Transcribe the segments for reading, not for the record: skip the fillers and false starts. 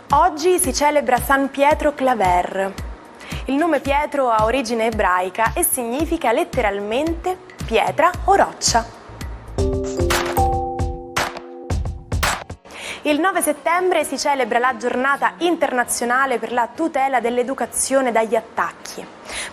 Oggi si celebra San Pietro Claver. Il nome Pietro ha origine ebraica e significa letteralmente pietra o roccia. Il 9 settembre si celebra la giornata internazionale per la tutela dell'educazione dagli attacchi.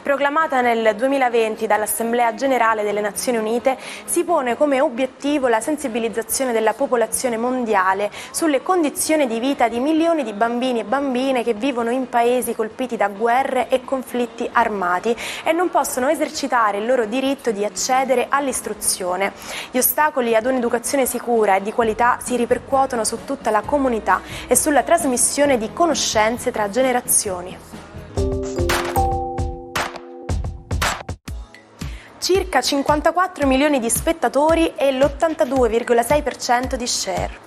Proclamata nel 2020 dall'Assemblea Generale delle Nazioni Unite, si pone come obiettivo la sensibilizzazione della popolazione mondiale sulle condizioni di vita di milioni di bambini e bambine che vivono in paesi colpiti da guerre e conflitti armati e non possono esercitare il loro diritto di accedere all'istruzione. Gli ostacoli ad un'educazione sicura e di qualità si ripercuotono su tutta la comunità e sulla trasmissione di conoscenze tra generazioni. Circa 54 milioni di spettatori e l'82,6% di share.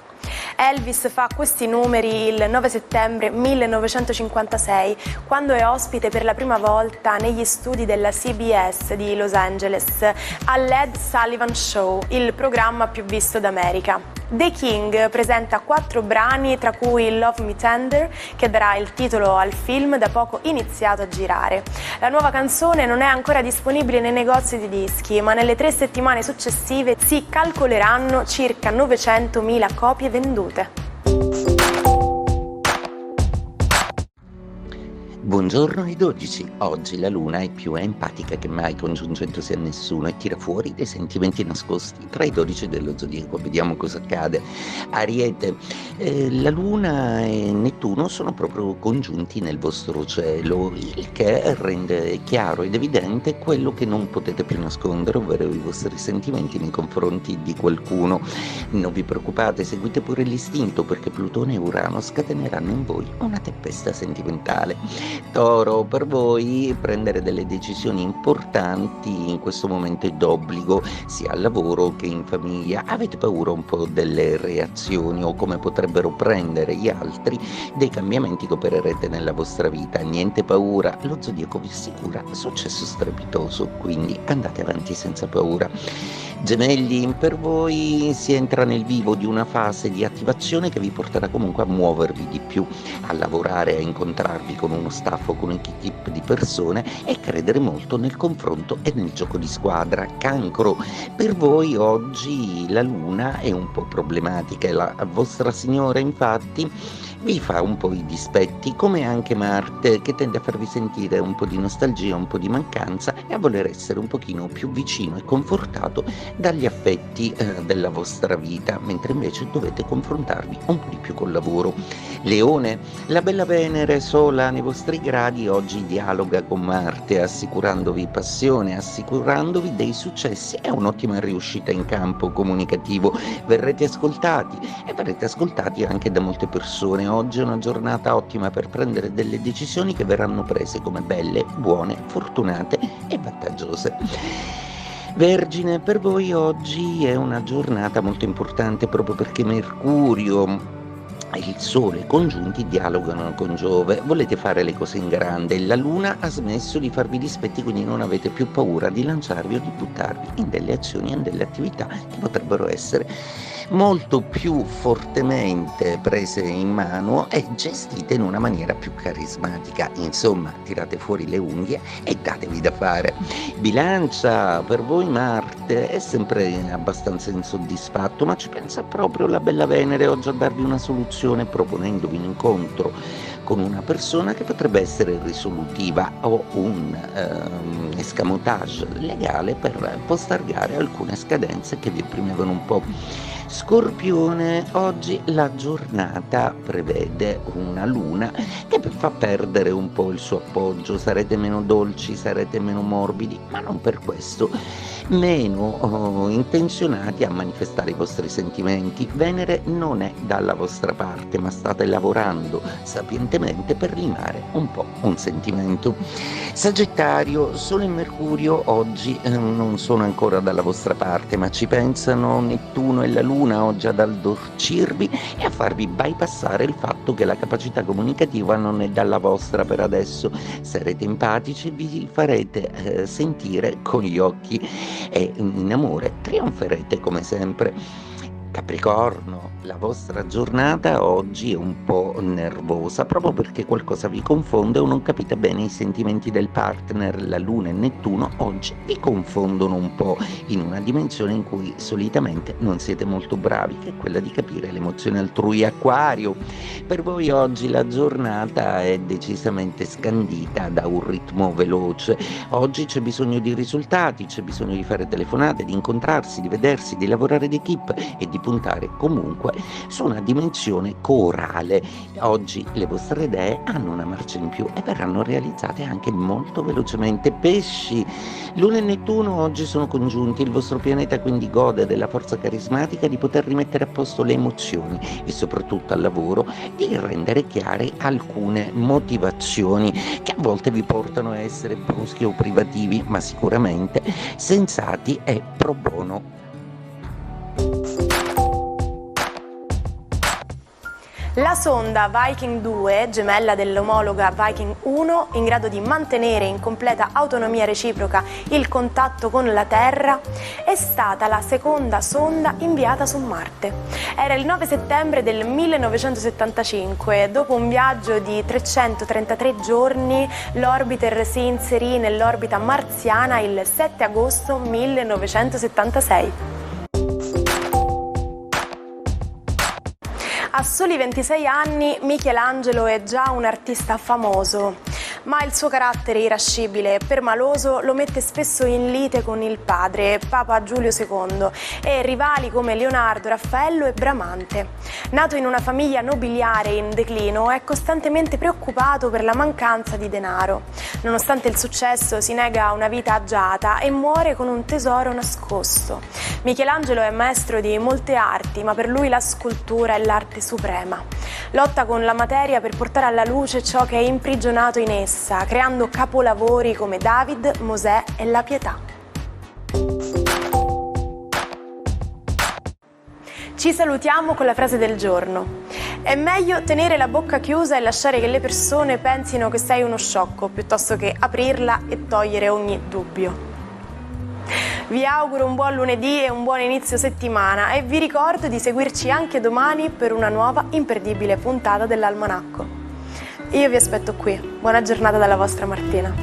Elvis fa questi numeri il 9 settembre 1956, quando è ospite per la prima volta negli studi della CBS di Los Angeles all'Ed Sullivan Show, il programma più visto d'America. The King presenta 4 brani, tra cui Love Me Tender, che darà il titolo al film da poco iniziato a girare. La nuova canzone non è ancora disponibile nei negozi di dischi, ma nelle 3 settimane successive si calcoleranno circa 900.000 copie vendute. Buongiorno ai 12. Oggi la luna è più empatica che mai, congiungendosi a nessuno, e tira fuori dei sentimenti nascosti tra i 12 dello zodiaco. Vediamo cosa accade. Ariete, la luna e Nettuno sono proprio congiunti nel vostro cielo, il che rende chiaro ed evidente quello che non potete più nascondere, ovvero i vostri sentimenti nei confronti di qualcuno. Non vi preoccupate, seguite pure l'istinto, perché Plutone e Urano scateneranno in voi una tempesta sentimentale. Toro, per voi prendere delle decisioni importanti in questo momento è d'obbligo, sia al lavoro che in famiglia. Avete paura un po' delle reazioni o come potrebbero prendere gli altri dei cambiamenti che opererete nella vostra vita. Niente paura, lo zodiaco vi assicura successo strepitoso, quindi andate avanti senza paura. Gemelli, per voi si entra nel vivo di una fase di attivazione che vi porterà comunque a muovervi di più, a lavorare, a incontrarvi con uno staff o con un equipe di persone e credere molto nel confronto e nel gioco di squadra. Cancro, per voi oggi la luna è un po' problematica e la vostra signora infatti vi fa un po' i dispetti, come anche Marte, che tende a farvi sentire un po' di nostalgia, un po' di mancanza e a voler essere un pochino più vicino e confortato dagli affetti della vostra vita, mentre invece dovete confrontarvi un po' di più col lavoro. Leone, la bella Venere sola nei vostri gradi oggi dialoga con Marte, assicurandovi passione, assicurandovi dei successi e un'ottima riuscita in campo comunicativo. Verrete ascoltati e verrete ascoltati anche da molte persone. Oggi è una giornata ottima per prendere delle decisioni che verranno prese come belle, buone, fortunate e vantaggiose. Vergine, per voi oggi è una giornata molto importante proprio perché Mercurio e il Sole congiunti dialogano con Giove. Volete fare le cose in grande, la Luna ha smesso di farvi dispetti, quindi non avete più paura di lanciarvi o di buttarvi in delle azioni e in delle attività che potrebbero essere molto più fortemente prese in mano e gestite in una maniera più carismatica. Insomma, tirate fuori le unghie e datevi da fare. Bilancia, per voi Marte è sempre abbastanza insoddisfatto, ma ci pensa proprio la bella Venere oggi a darvi una soluzione, proponendovi un incontro con una persona che potrebbe essere risolutiva o un escamotage legale per postergare alcune scadenze che vi opprimevano un po'. Scorpione, oggi la giornata prevede una luna che fa perdere un po' il suo appoggio, sarete meno dolci, sarete meno morbidi, ma non per questo meno intenzionati a manifestare i vostri sentimenti. Venere non è dalla vostra parte, ma state lavorando sapientemente per limare un po' un sentimento. Sagittario, Sole e Mercurio oggi non sono ancora dalla vostra parte, ma ci pensano Nettuno e la Luna luna oggi ad addolcirvi e a farvi bypassare il fatto che la capacità comunicativa non è dalla vostra per adesso. Sarete empatici, vi farete sentire con gli occhi e in amore trionferete come sempre. Capricorno, la vostra giornata oggi è un po' nervosa proprio perché qualcosa vi confonde o non capite bene i sentimenti del partner. La Luna e Nettuno oggi vi confondono un po' in una dimensione in cui solitamente non siete molto bravi, che è quella di capire le emozioni altrui. Acquario, per voi oggi la giornata è decisamente scandita da un ritmo veloce. Oggi c'è bisogno di risultati, c'è bisogno di fare telefonate, di incontrarsi, di vedersi, di lavorare d'equipe e di puntare comunque su una dimensione corale. Oggi le vostre idee hanno una marcia in più e verranno realizzate anche molto velocemente. Pesci, Luna e Nettuno oggi sono congiunti, il vostro pianeta quindi gode della forza carismatica di poter rimettere a posto le emozioni e soprattutto al lavoro di rendere chiare alcune motivazioni che a volte vi portano a essere bruschi o privativi, ma sicuramente sensati e pro bono. La sonda Viking 2, gemella dell'omologa Viking 1, in grado di mantenere in completa autonomia reciproca il contatto con la Terra, è stata la seconda sonda inviata su Marte. Era il 9 settembre del 1975. Dopo un viaggio di 333 giorni, l'orbiter si inserì nell'orbita marziana il 7 agosto 1976. A soli 26 anni Michelangelo è già un artista famoso, ma il suo carattere irascibile e permaloso lo mette spesso in lite con il padre, Papa Giulio II, e rivali come Leonardo, Raffaello e Bramante. Nato in una famiglia nobiliare in declino, è costantemente preoccupato per la mancanza di denaro. Nonostante il successo, si nega a una vita agiata e muore con un tesoro nascosto. Michelangelo è maestro di molte arti, ma per lui la scultura è l'arte suprema. Lotta con la materia per portare alla luce ciò che è imprigionato in essa, creando capolavori come David, Mosè e la Pietà. Ci salutiamo con la frase del giorno. È meglio tenere la bocca chiusa e lasciare che le persone pensino che sei uno sciocco, piuttosto che aprirla e togliere ogni dubbio. Vi auguro un buon lunedì e un buon inizio settimana e vi ricordo di seguirci anche domani per una nuova imperdibile puntata dell'Almanacco. Io vi aspetto qui. Buona giornata dalla vostra Martina.